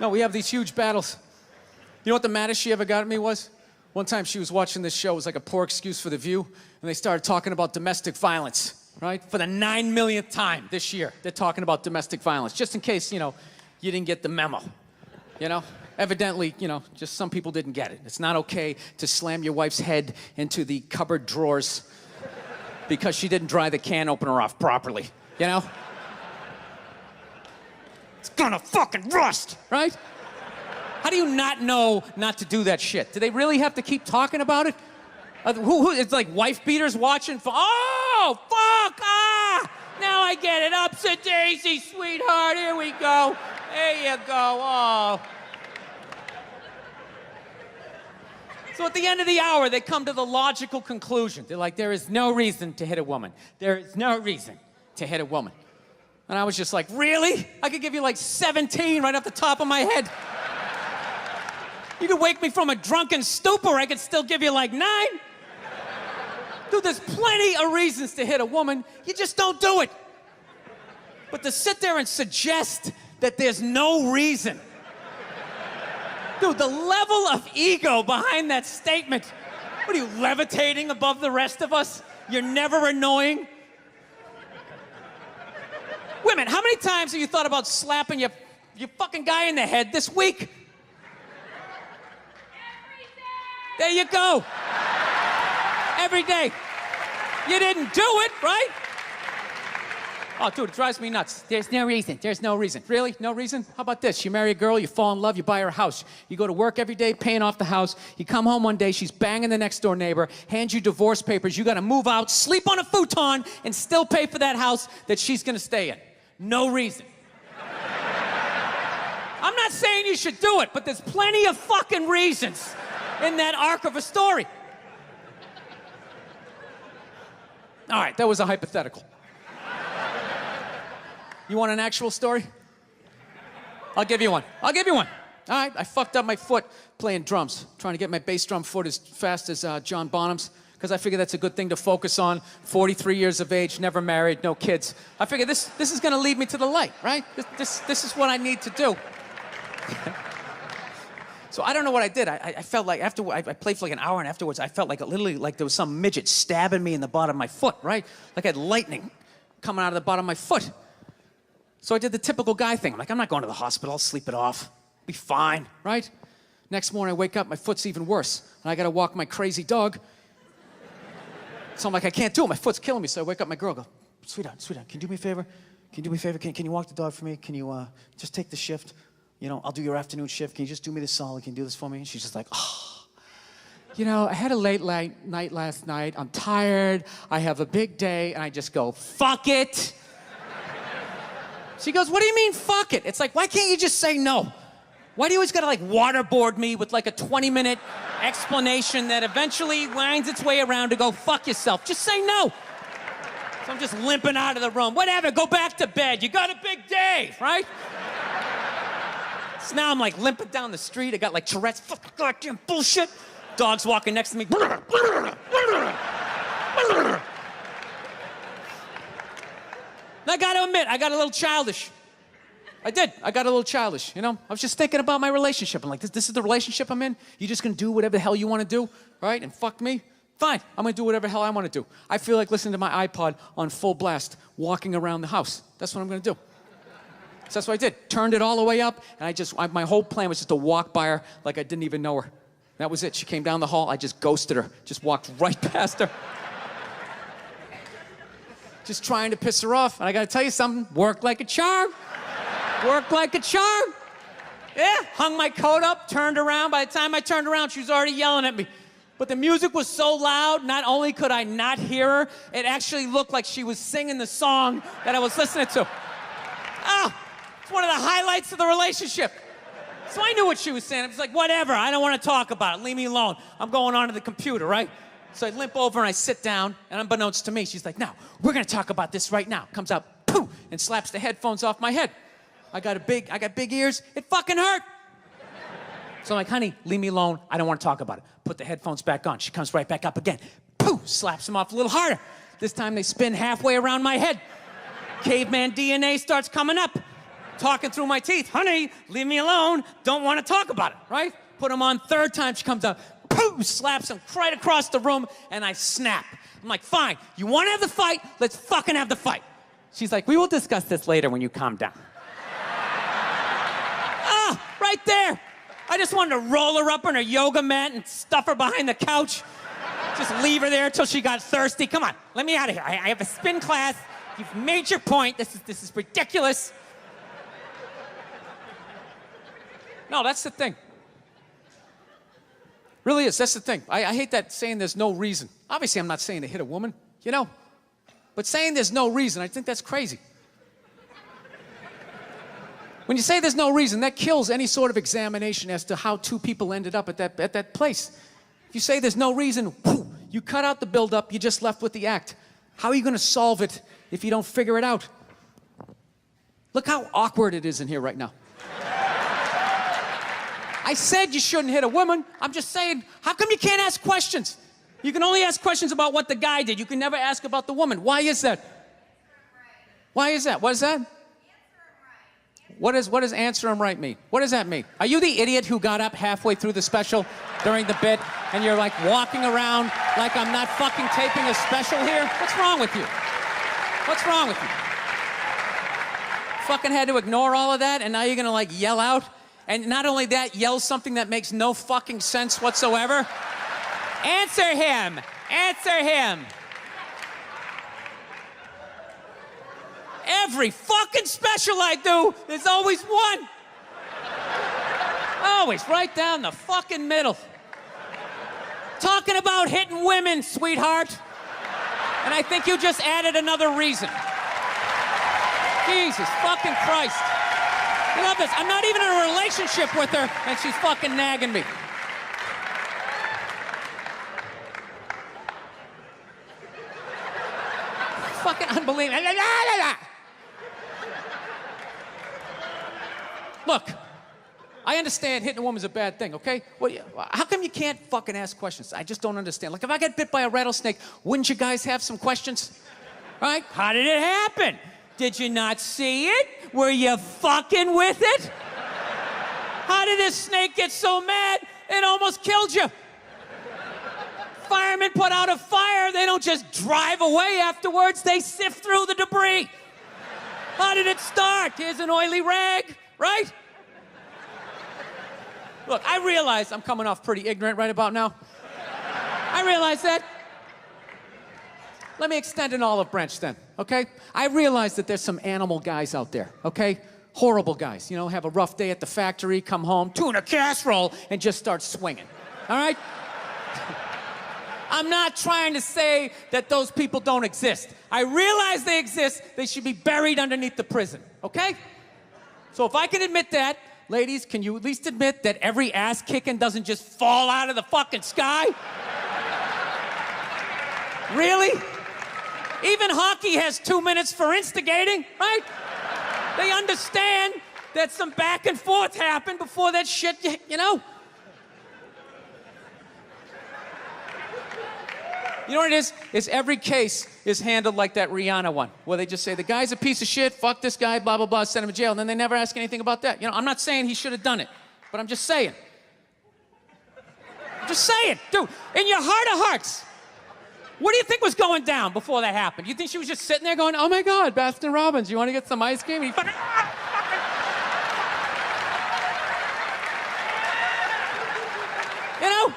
No, we have these huge battles. You know what the maddest she ever got at me was? One time she was watching this show, it was like a poor excuse for The View, and they started talking about domestic violence, right? For the 9 millionth time this year, they're talking about domestic violence, just in case, you didn't get the memo, Evidently, just some people didn't get it. It's not okay to slam your wife's head into the cupboard drawers because she didn't dry the can opener off properly, It's gonna fucking rust, right? How do you not know not to do that shit? Do they really have to keep talking about it? It's like wife beaters watching for, oh, fuck, now I get it. Upset daisy, sweetheart, here we go. There you go, oh. So at the end of the hour, they come to the logical conclusion. They're like, there is no reason to hit a woman. There is no reason to hit a woman. And I was just like, really? I could give you like 17 right off the top of my head. You could wake me from a drunken stupor, I could still give you like 9. Dude, there's plenty of reasons to hit a woman. You just don't do it. But to sit there and suggest that there's no reason. Dude, the level of ego behind that statement. What are you, levitating above the rest of us? You're never annoying? Women, how many times have you thought about slapping your fucking guy in the head this week? There you go. Every day. You didn't do it, right? Oh, dude, it drives me nuts. There's no reason. There's no reason. Really? No reason? How about this? You marry a girl, you fall in love, you buy her a house. You go to work every day, paying off the house. You come home one day, she's banging the next door neighbor, hands you divorce papers. You got to move out, sleep on a futon, and still pay for that house that she's going to stay in. No reason. I'm not saying you should do it, but there's plenty of fucking reasons in that arc of a story. All right, that was a hypothetical. You want an actual story? I'll give you one. All right, I fucked up my foot playing drums, trying to get my bass drum foot as fast as John Bonham's, because I figure that's a good thing to focus on. 43 years of age, never married, no kids. I figure this is gonna lead me to the light, right? This is what I need to do. So I don't know what I did. I felt like after I played for like an hour, and afterwards I felt like literally like there was some midget stabbing me in the bottom of my foot, right? Like I had lightning coming out of the bottom of my foot. So I did the typical guy thing. I'm like, I'm not going to the hospital. I'll sleep it off. Be fine, right? Next morning I wake up, my foot's even worse, and I gotta walk my crazy dog. So I'm like, I can't do it. My foot's killing me. So I wake up my girl, go, sweetheart, can you do me a favor? Can you do me a favor? Can you walk the dog for me? Can you just take the shift? I'll do your afternoon shift. Can you just do me this solid? Can you do this for me? And she's just like, oh, I had a late night last night. I'm tired. I have a big day. And I just go, fuck it. She goes, what do you mean, fuck it? It's like, why can't you just say no? Why do you always gotta like waterboard me with like a 20-minute explanation that eventually winds its way around to go, fuck yourself? Just say no. So I'm just limping out of the room. Whatever, go back to bed. You got a big day, right? So now I'm like limping down the street. I got like Tourette's, fucking goddamn bullshit. Dog's walking next to me. And I gotta admit, I got a little childish. I did. I got a little childish, I was just thinking about my relationship. I'm like, this is the relationship I'm in? You're just gonna do whatever the hell you wanna do, right? And fuck me? Fine, I'm gonna do whatever the hell I wanna do. I feel like listening to my iPod on full blast, walking around the house. That's what I'm gonna do. So that's what I did. Turned it all the way up, and my whole plan was just to walk by her like I didn't even know her. That was it. She came down the hall, I just ghosted her. Just walked right past her. Just trying to piss her off. And I gotta tell you something, worked like a charm. Worked like a charm. Yeah, hung my coat up, turned around. By the time I turned around, she was already yelling at me. But the music was so loud, not only could I not hear her, it actually looked like she was singing the song that I was listening to. It's one of the highlights of the relationship. So I knew what she was saying. I was like, whatever, I don't want to talk about it. Leave me alone. I'm going on to the computer, right? So I limp over and I sit down, and unbeknownst to me, she's like, now, we're gonna talk about this right now. Comes out, poof, and slaps the headphones off my head. I got big ears. It fucking hurt. So I'm like, honey, leave me alone. I don't want to talk about it. Put the headphones back on. She comes right back up again. Poof, slaps them off a little harder. This time they spin halfway around my head. Caveman DNA starts coming up. talking through my teeth. Honey, leave me alone. Don't want to talk about it, right? Put him on. Third time she comes out, poof, slaps him right across the room, and I snap. I'm like, fine, you want to have the fight? Let's fucking have the fight. She's like, we will discuss this later when you calm down. Right there. I just wanted to roll her up on her yoga mat and stuff her behind the couch. Just leave her there until she got thirsty. Come on, let me out of here. I have a spin class. You've made your point. This is ridiculous. No, that's the thing. Really is. That's the thing. I hate that saying there's no reason. Obviously, I'm not saying to hit a woman, you know. But saying there's no reason, I think that's crazy. When you say there's no reason, that kills any sort of examination as to how two people ended up at that place. If you say there's no reason, you cut out the build-up, you're just left with the act. How are you going to solve it if you don't figure it out? Look how awkward it is in here right now. I said you shouldn't hit a woman. I'm just saying, how come you can't ask questions? You can only ask questions about what the guy did. You can never ask about the woman. Why is that? Why is that? What is that? What does answer him right mean? What does that mean? Are you the idiot who got up halfway through the special during the bit and you're like walking around like I'm not fucking taping a special here? What's wrong with you? What's wrong with you? Fucking had to ignore all of that and now you're gonna like yell out? And not only that, yell something that makes no fucking sense whatsoever? Answer him! Answer him! Every fucking special I do, there's always one. Always right down the fucking middle. Talking about hitting women, sweetheart. And I think you just added another reason. Jesus fucking Christ. You love this. I'm not even in a relationship with her, and she's fucking nagging me. Fucking unbelievable. Look, I understand hitting a woman's a bad thing, okay? Well, how come you can't fucking ask questions? I just don't understand. Like, if I get bit by a rattlesnake, wouldn't you guys have some questions? Right? How did it happen? Did you not see it? Were you fucking with it? How did this snake get so mad it almost killed you? Firemen put out a fire, they don't just drive away afterwards, they sift through the debris. How did it start? Here's an oily rag, right? Look, I realize I'm coming off pretty ignorant right about now. I realize that. Let me extend an olive branch then, okay? I realize that there's some animal guys out there, okay? Horrible guys, you know, have a rough day at the factory, come home, tuna casserole, and just start swinging, all right? I'm not trying to say that those people don't exist. I realize they exist, they should be buried underneath the prison, okay? So if I can admit that, ladies, can you at least admit that every ass kicking doesn't just fall out of the fucking sky? Really? Even hockey has 2 minutes for instigating, right? They understand that some back and forth happened before that shit, you know? You know what it is? Is every case is handled like that Rihanna one, where they just say, the guy's a piece of shit, fuck this guy, blah, blah, blah, send him to jail, and then they never ask anything about that. You know, I'm not saying he should have done it, but I'm just saying. I'm just saying, dude, in your heart of hearts, what do you think was going down before that happened? You think she was just sitting there going, oh my God, Baskin Robbins, you want to get some ice cream? And he fucking, you know?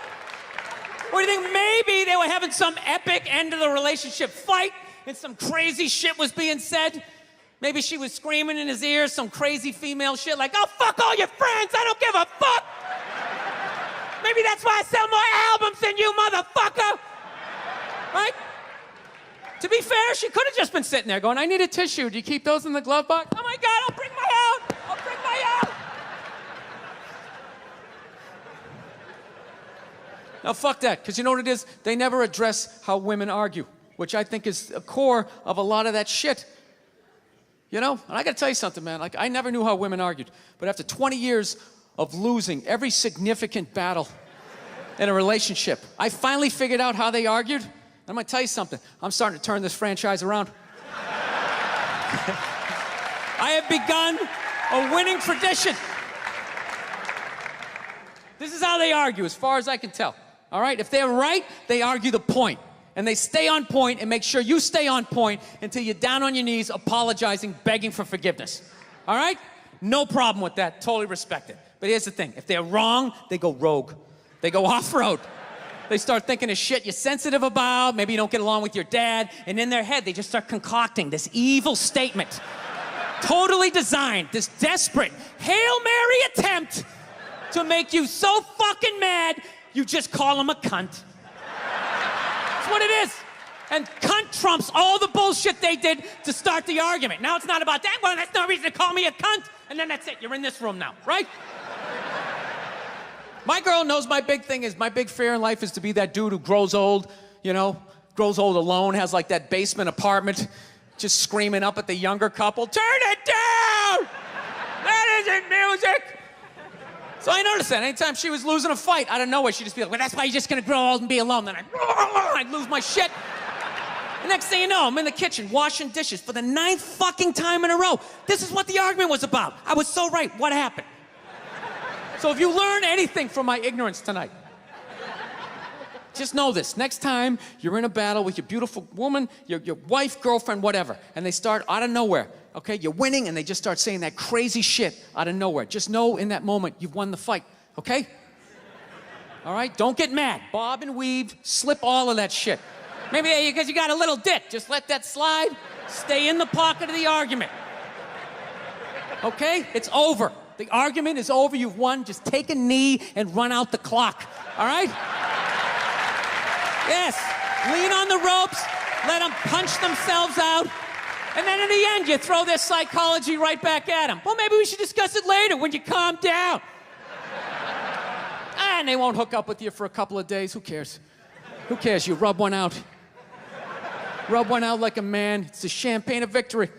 Or do you think maybe they were having some epic end of the relationship fight and some crazy shit was being said? Maybe she was screaming in his ear some crazy female shit like, oh, fuck all your friends, I don't give a fuck. Maybe that's why I sell more albums than you, motherfucker. Right? To be fair, she could have just been sitting there going, I need a tissue. Do you keep those in the glove box? Oh my God, I'll bring my out. I'll bring my out. Now, fuck that, because you know what it is? They never address how women argue, which I think is a core of a lot of that shit. You know? And I gotta tell you something, man. Like, I never knew how women argued, but after 20 years of losing every significant battle in a relationship, I finally figured out how they argued. I'm gonna tell you something. I'm starting to turn this franchise around. I have begun A winning tradition. This is how they argue, as far as I can tell. All right? If they're right, they argue the point. And they stay on point and make sure you stay on point until you're down on your knees, apologizing, begging for forgiveness. All right? No problem with that. Totally respect it. But here's the thing. If they're wrong, they go rogue. They go off-road. They start thinking of shit you're sensitive about. Maybe you don't get along with your dad. And in their head, they just start concocting this evil statement. Totally designed, this desperate Hail Mary attempt to make you so fucking mad, you just call them a cunt. That's what it is. And cunt trumps all the bullshit they did to start the argument. Now it's not about that. Well, that's no reason to call me a cunt. And then that's it. You're in this room now, right? My girl knows my big thing is, my big fear in life is to be that dude who grows old, you know, grows old alone, has like that basement apartment, just screaming up at the younger couple, turn it down! That isn't music! So I noticed that anytime she was losing a fight, out of nowhere, she'd just be like, well, that's why you're just gonna grow old and be alone. Then I'd lose my shit. The next thing you know, I'm in the kitchen washing dishes for the 9th fucking time in a row. This is what the argument was about. I was so right. What happened? So if you learn anything from my ignorance tonight, just know this. Next time you're in a battle with your beautiful woman, your wife, girlfriend, whatever, and they start out of nowhere, okay? You're winning, and they just start saying that crazy shit out of nowhere. Just know in that moment you've won the fight, okay? All right? Don't get mad. Bob and weave, slip all of that shit. Maybe because you got a little dick. Just let that slide. Stay in the pocket of the argument. Okay? It's over. The argument is over. You've won. Just take a knee and run out the clock. All right? Yes. Lean on the ropes. Let them punch themselves out. And then in the end, you throw their psychology right back at them. Well, maybe we should discuss it later when you calm down. And they won't hook up with you for a couple of days. Who cares? Who cares? You rub one out. Rub one out like a man. It's the champagne of victory.